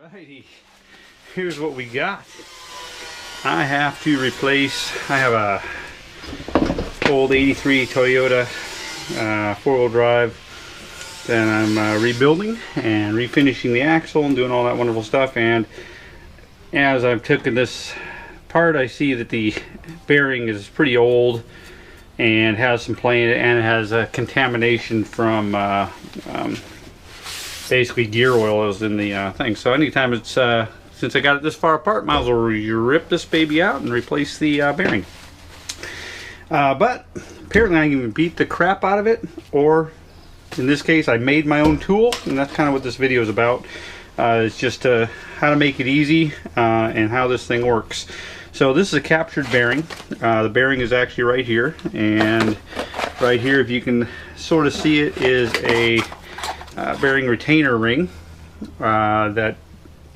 Alrighty, here's what we got. I have to replace, I have a old 83 Toyota four-wheel drive that I'm rebuilding and refinishing the axle and doing all that wonderful stuff. And as I've taken this apart, I see that the bearing is pretty old and has some play in it, and it has a contamination from basically gear oil is in the thing. So anytime it's since I got it this far apart, might as well rip this baby out and replace the bearing. But apparently I can even beat the crap out of it, or in this case I made my own tool, and that's kind of what this video is about. It's just how to make it easy and how this thing works. So this is a captured bearing. The bearing is actually right here, and right here, if you can sort of see it, is a bearing retainer ring that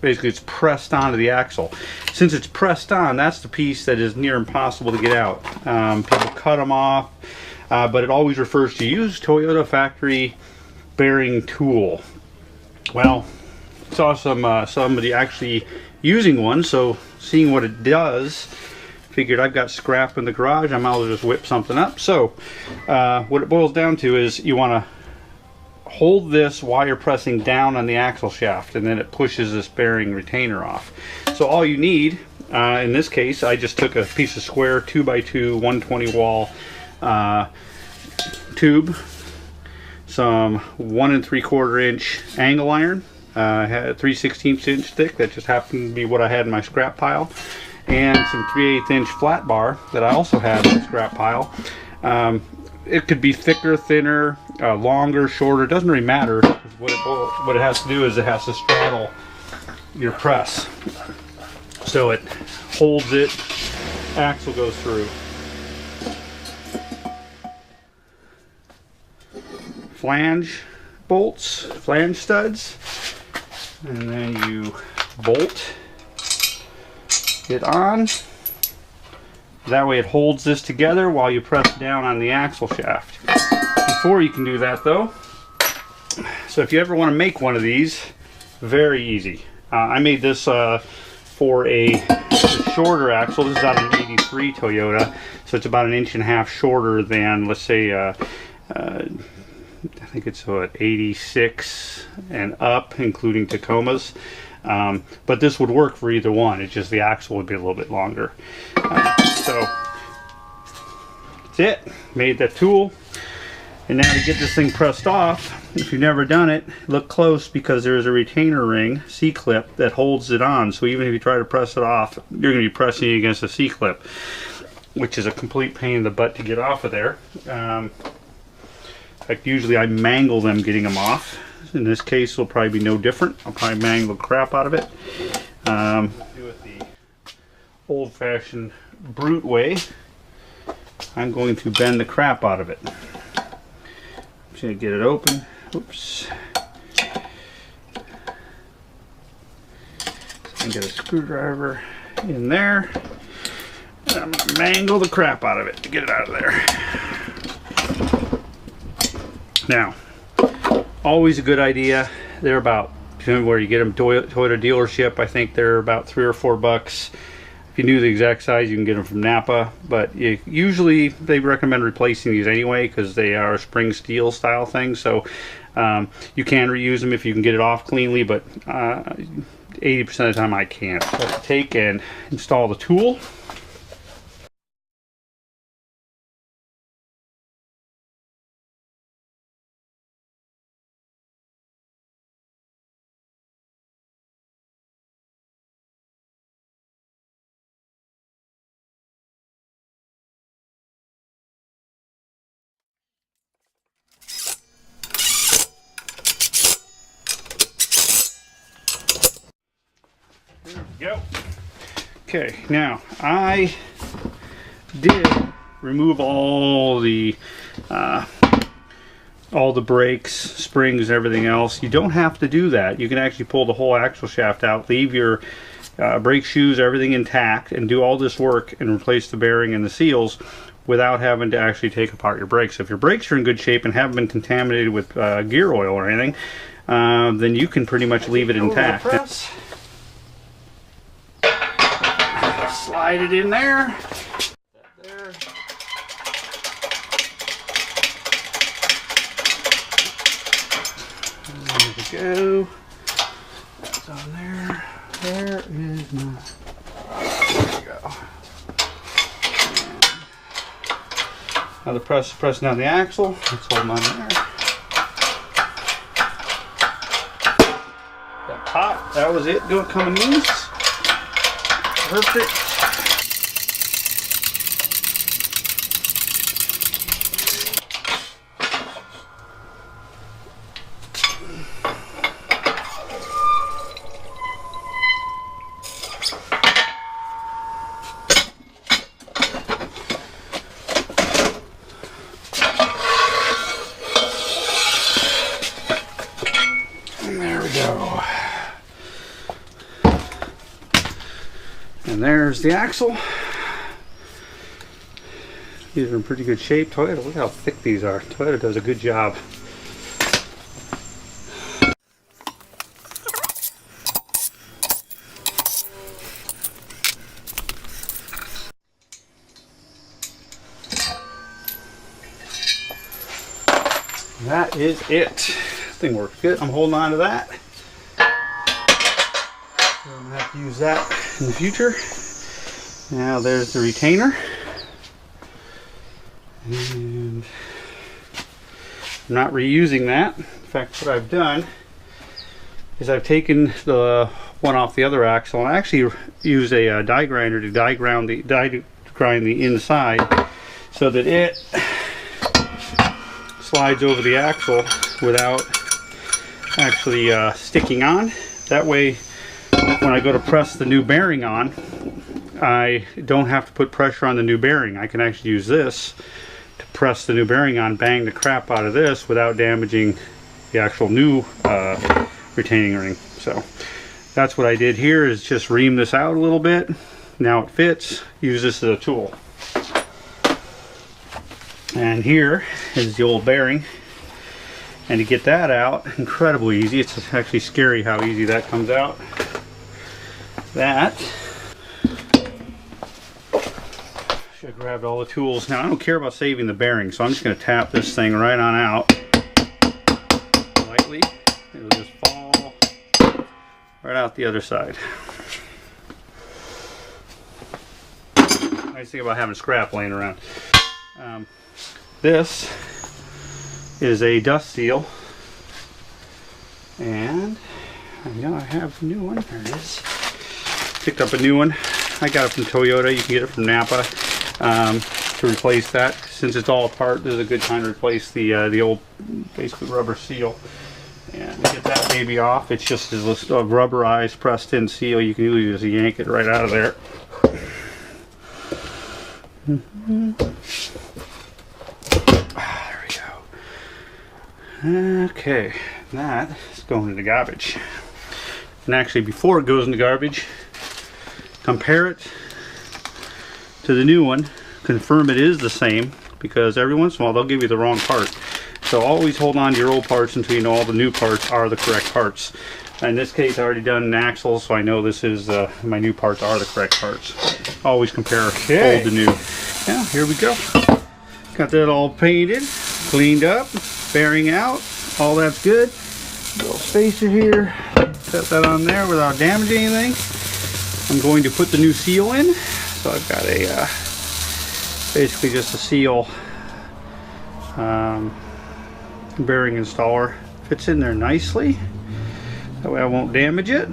basically it's pressed onto the axle. Since it's pressed on, that's the piece that is near impossible to get out. People cut them off, but it always refers to use Toyota factory bearing tool. Well, saw somebody actually using one, so seeing what it does, figured I've got scrap in the garage, I might as well just whip something up. So what it boils down to is you want to hold this while you're pressing down on the axle shaft, and then it pushes this bearing retainer off. So all you need, in this case, I just took a piece of square 2x2 120 wall tube, some 1 3/4 inch angle iron, had 3/16 inch thick, that just happened to be what I had in my scrap pile, and some 3/8 inch flat bar that I also had in the scrap pile. It could be thicker, thinner, longer, shorter, doesn't really matter. What it has to do is it has to straddle your press, so it holds it, axle goes through. Flange bolts, flange studs, and then you bolt it on. That way it holds this together while you press down on the axle shaft. Before you can do that though, so if you ever want to make one of these, very easy. I made this for a shorter axle. This is out of an 83 Toyota, so it's about 1.5 inches shorter than, let's say, I think it's what, 86 and up, including Tacomas. But this would work for either one. It's just the axle would be a little bit longer. So that's it. Made that tool. And now to get this thing pressed off, if you've never done it, look close, because there's a retainer ring, C-clip, that holds it on. So even if you try to press it off, you're going to be pressing it against a C-clip, which is a complete pain in the butt to get off of there. In fact, usually I mangle them getting them off. In this case, it'll probably be no different. I'll probably mangle the crap out of it. Do it the old-fashioned brute way. I'm going to bend the crap out of it. I'm just going to get it open. Oops. And get a screwdriver in there. And I'm going to mangle the crap out of it to get it out of there. Now, always a good idea. They're about, depending on where you get them, Toyota dealership, I think they're about $3 or $4. If you knew the exact size, you can get them from Napa. But usually they recommend replacing these anyway, because they are spring steel style things. So you can reuse them if you can get it off cleanly, but 80% of the time I can't. So I have to take and install the tool. Go. Okay, now I did remove all the brakes, springs, and everything else. You don't have to do that. You can actually pull the whole axle shaft out, leave your brake shoes, everything intact, and do all this work and replace the bearing and the seals without having to actually take apart your brakes. If your brakes are in good shape and haven't been contaminated with gear oil or anything, then you can pretty much leave it intact. slide it in there. There. There we go. That's on there. There is my. There we go. Now the pressing down the axle. Let's hold on there. That pop. That was it. Doing coming loose. Perfect. There we go. And there's the axle. These are in pretty good shape. Toyota, look how thick these are. Toyota does a good job. That is it. This thing works good. I'm holding on to that. So I'm going to have to use that in the future. Now there's the retainer. And I'm not reusing that. In fact, what I've done is I've taken the one off the other axle and I actually used a die grinder to die grind the inside so that it slides over the axle without actually sticking on. That way, when I go to press the new bearing on, I don't have to put pressure on the new bearing. I can actually use this to press the new bearing on, bang the crap out of this without damaging the actual new retaining ring. So that's what I did here, is just ream this out a little bit. Now it fits. Use this as a tool. And here is the old bearing. And to get that out, incredibly easy. It's actually scary how easy that comes out. That. Should have grabbed all the tools. Now I don't care about saving the bearing, so I'm just going to tap this thing right on out. Lightly. It'll just fall right out the other side. Nice thing about having scrap laying around. This is a dust seal, and I know I have a new one. There it is. Picked up a new one. I got it from Toyota. You can get it from Napa to replace that. Since it's all apart, this is a good time to replace the old basically rubber seal. And to get that baby off, it's just this rubberized pressed in seal. You can usually just yank it right out of there. Okay, that is going in the garbage. And actually, before it goes in the garbage, compare it to the new one. Confirm it is the same, because every once in a while they'll give you the wrong part. So always hold on to your old parts until you know all the new parts are the correct parts. In this case, I already done an axle, so I know this is my new parts are the correct parts. Always compare old to new. Yeah, here we go. Got that all painted, cleaned up. Bearing out, all that's good. Little spacer here, set that on there without damaging anything. I'm going to put the new seal in. So I've got a basically just a seal bearing installer. Fits in there nicely. That way I won't damage it.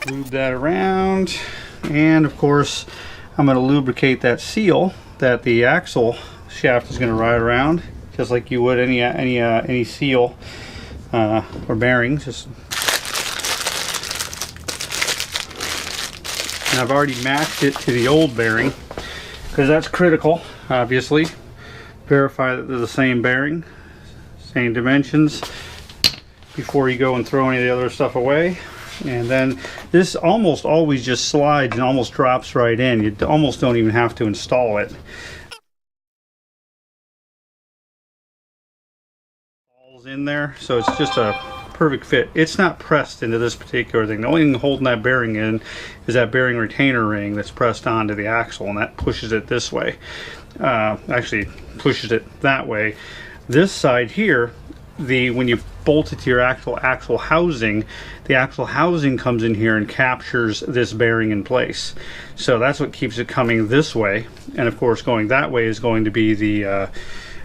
Move that around, and of course I'm going to lubricate that seal that the axle shaft is going to ride around, just like you would any seal or bearings. And I've already matched it to the old bearing because that's critical. Obviously, verify that they're the same bearing, same dimensions before you go and throw any of the other stuff away. And then this almost always just slides and almost drops right in. You almost don't even have to install it. Falls in there, so it's just a perfect fit. It's not pressed into this particular thing. The only thing holding that bearing in is that bearing retainer ring that's pressed onto the axle, and that pushes it this way. Actually pushes it that way. This side here, when you bolt it to your actual axle housing, the axle housing comes in here and captures this bearing in place. So that's what keeps it coming this way. And of course, going that way is going to be the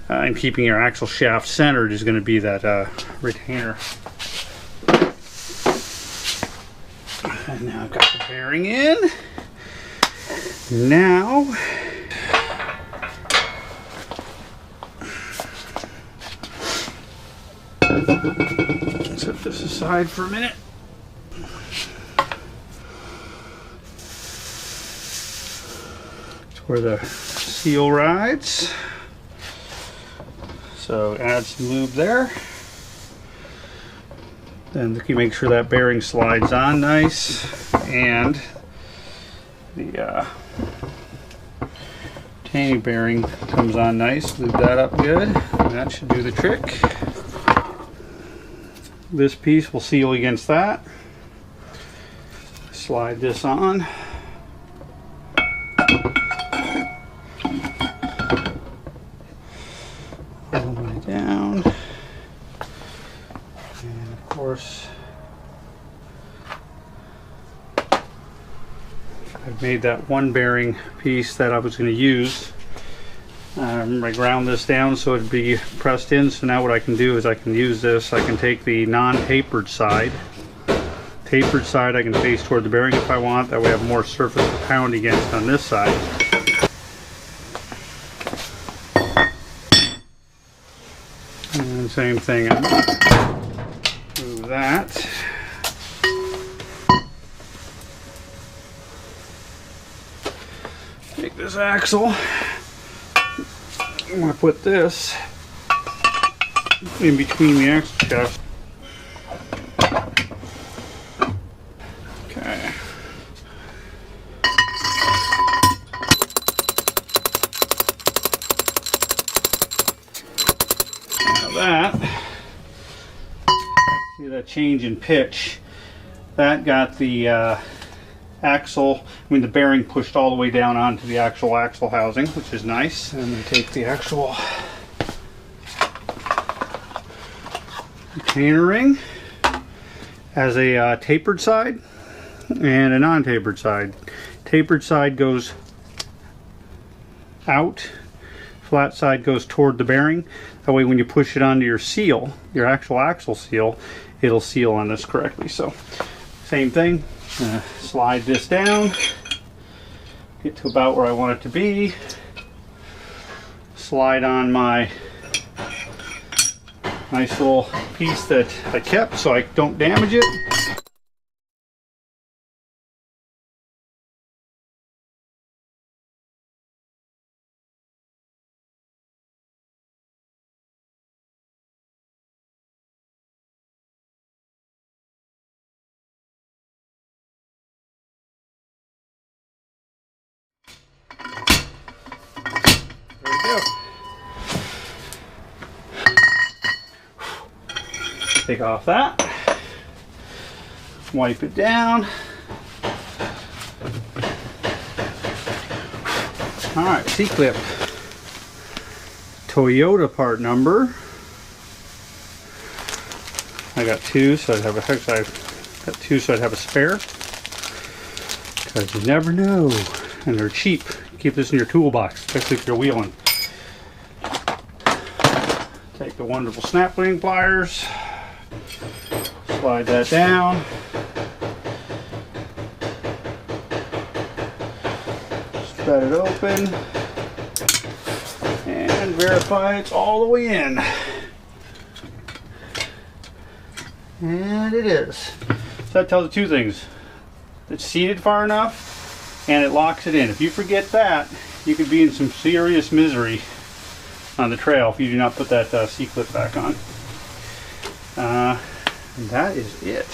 and keeping your axle shaft centered is going to be that retainer. And now I've got the bearing in. Now set this aside for a minute. It's where the seal rides. So add some lube there. Then you make sure that bearing slides on nice, and the retaining bearing comes on nice. Lube that up good, and that should do the trick. This piece will seal against that. Slide this on. All the way down. And of course, I've made that one bearing piece that I was going to use. I ground this down so it'd be pressed in, so now what I can do is I can use this. I can take the non-tapered side. Tapered side I can face toward the bearing if I want, that way I have more surface to pound against on this side. And same thing, move that. Take this axle. I'm going to put this in between the axle shaft. Okay. Now that, see that change in pitch? That got the the bearing pushed all the way down onto the actual axle housing, which is nice. And I'm going to take the actual retainer ring as a tapered side and a non-tapered side. Tapered side goes out, flat side goes toward the bearing. That way when you push it onto your seal, your actual axle seal, it'll seal on this correctly. So same thing. Slide this down, get to about where I want it to be, slide on my nice little piece that I kept so I don't damage it. There we go. Take off that, wipe it down. Alright, C-clip. Toyota part number. I got two, so I'd have a spare. Because you never know. And they're cheap. Keep this in your toolbox, especially if you're wheeling. Take the wonderful snap ring pliers. Slide that down. Spread it open. And verify it's all the way in. And it is. So that tells you two things. It's seated far enough and it locks it in. If you forget that, you could be in some serious misery on the trail if you do not put that C-clip back on. And that is it.